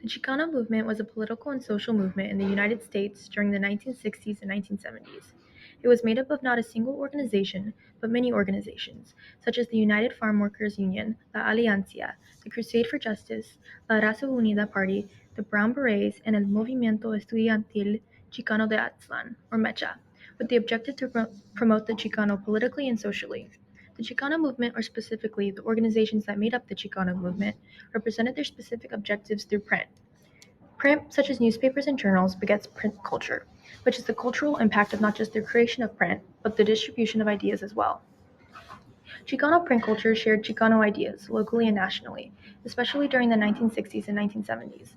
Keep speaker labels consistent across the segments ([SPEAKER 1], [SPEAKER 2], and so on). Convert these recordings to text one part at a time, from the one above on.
[SPEAKER 1] The Chicano movement was a political and social movement in the United States during the 1960s and 1970s. It was made up of not a single organization, but many organizations, such as the United Farm Workers Union, La Aliancia, the Crusade for Justice, La Raza Unida Party, the Brown Berets, and El Movimiento Estudiantil Chicano de Aztlán, or MECHA, with the objective to promote the Chicano politically and socially. The Chicano movement, or specifically the organizations that made up the Chicano movement, represented their specific objectives through print. Print, such as newspapers and journals, begets print culture, which is the cultural impact of not just the creation of print, but the distribution of ideas as well. Chicano print culture shared Chicano ideas, locally and nationally, especially during the 1960s and 1970s.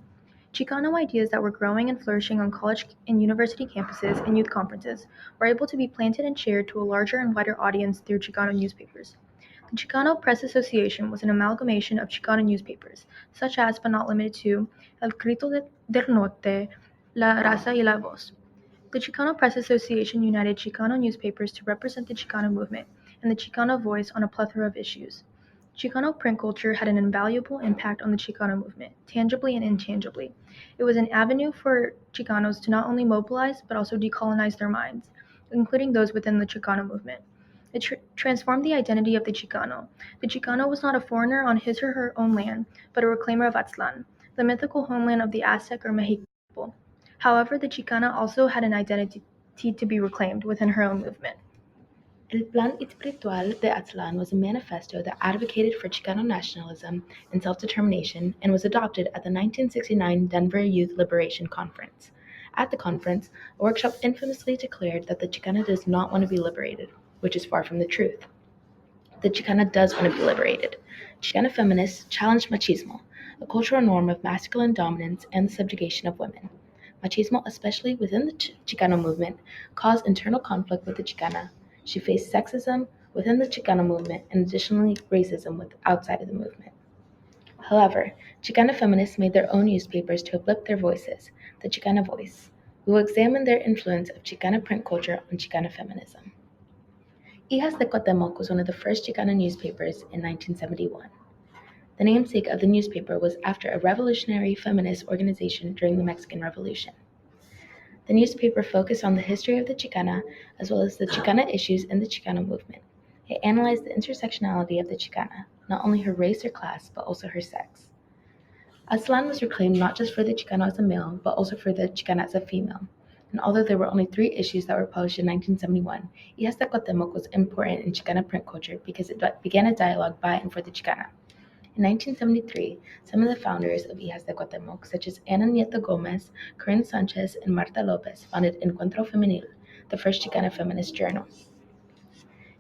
[SPEAKER 1] Chicano ideas that were growing and flourishing on college and university campuses and youth conferences were able to be planted and shared to a larger and wider audience through Chicano newspapers. The Chicano Press Association was an amalgamation of Chicano newspapers, such as but not limited to El Grito del Norte, La Raza y la Voz. The Chicano Press Association united Chicano newspapers to represent the Chicano movement and the Chicano voice on a plethora of issues. Chicano print culture had an invaluable impact on the Chicano movement, tangibly and intangibly. It was an avenue for Chicanos to not only mobilize but also decolonize their minds, including those within the Chicano movement. It transformed the identity of the Chicano. The Chicano was not a foreigner on his or her own land, but a reclaimer of Aztlán, the mythical homeland of the Aztec or Mexican people. However, the Chicana also had an identity to be reclaimed within her own movement.
[SPEAKER 2] El Plan Espiritual de Aztlán was a manifesto that advocated for Chicano nationalism and self-determination and was adopted at the 1969 Denver Youth Liberation Conference. At the conference, a workshop infamously declared that the Chicana does not want to be liberated, which is far from the truth. The Chicana does want to be liberated. Chicana feminists challenged machismo, a cultural norm of masculine dominance and the subjugation of women. Machismo, especially within the Chicano movement, caused internal conflict with the Chicana. She faced sexism within the Chicano movement and additionally racism outside of the movement. However, Chicana feminists made their own newspapers to uplift their voices, the Chicana Voice. We will examine their influence of Chicana print culture on Chicana feminism. Hijas de Cuauhtémoc was one of the first Chicana newspapers in 1971. The namesake of the newspaper was after a revolutionary feminist organization during the Mexican Revolution. The newspaper focused on the history of the Chicana as well as the Chicana issues in the Chicano movement. It analyzed the intersectionality of the Chicana, not only her race or class, but also her sex. Aztlán was reclaimed not just for the Chicano as a male, but also for the Chicana as a female. And although there were only 3 issues that were published in 1971, Hijas de Cuauhtémoc was important in Chicana print culture because it began a dialogue by and for the Chicana. In 1973, some of the founders of Hijas de Cuauhtémoc, such as Ana Nieto Gomez, Corinne Sanchez, and Marta Lopez, founded Encuentro Femenil, the first Chicana feminist journal.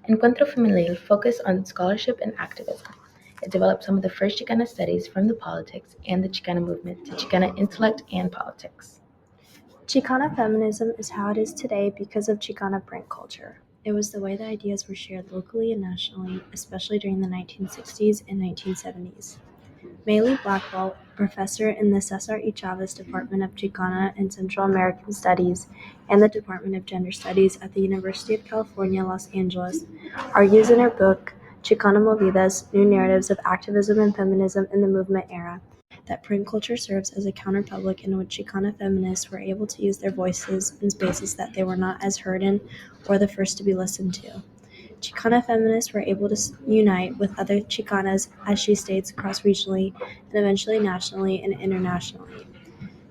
[SPEAKER 2] Encuentro Femenil focused on scholarship and activism. It developed some of the first Chicana studies from the politics and the Chicana movement to Chicana intellect and politics.
[SPEAKER 3] Chicana feminism is how it is today because of Chicana print culture. It was the way the ideas were shared locally and nationally, especially during the 1960s and 1970s. Maylee Blackwell, professor in the Cesar E. Chavez Department of Chicana and Central American Studies and the Department of Gender Studies at the University of California, Los Angeles, argues in her book, Chicano Movidas, New Narratives of Activism and Feminism in the Movement Era, that print culture serves as a counterpublic in which Chicana feminists were able to use their voices in spaces that they were not as heard in or the first to be listened to. Chicana feminists were able to unite with other Chicanas, as she states, cross-regionally and eventually nationally and internationally.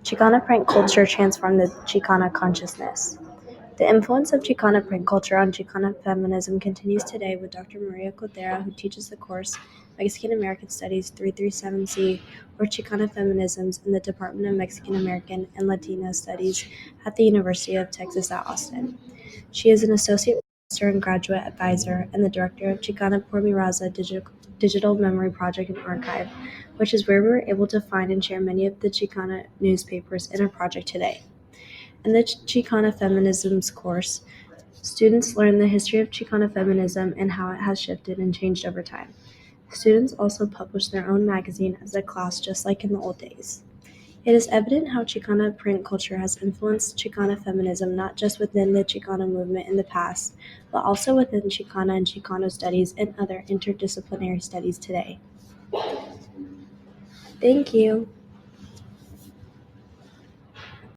[SPEAKER 3] Chicana print culture transformed the Chicana consciousness. The influence of Chicana print culture on Chicana feminism continues today with Dr. Maria Cotera, who teaches the course Mexican American Studies 337C, or Chicana Feminisms, in the Department of Mexican American and Latina Studies at the University of Texas at Austin. She is an associate professor and graduate advisor and the director of Chicana por Mi Raza Digital Memory Project and Archive, which is where we were able to find and share many of the Chicana newspapers in our project today. In the Chicana Feminisms course, students learn the history of Chicana feminism and how it has shifted and changed over time. Students also publish their own magazine as a class, just like in the old days. It is evident how Chicana print culture has influenced Chicana feminism not just within the Chicano movement in the past, but also within Chicana and Chicano studies and other interdisciplinary studies today. Thank you.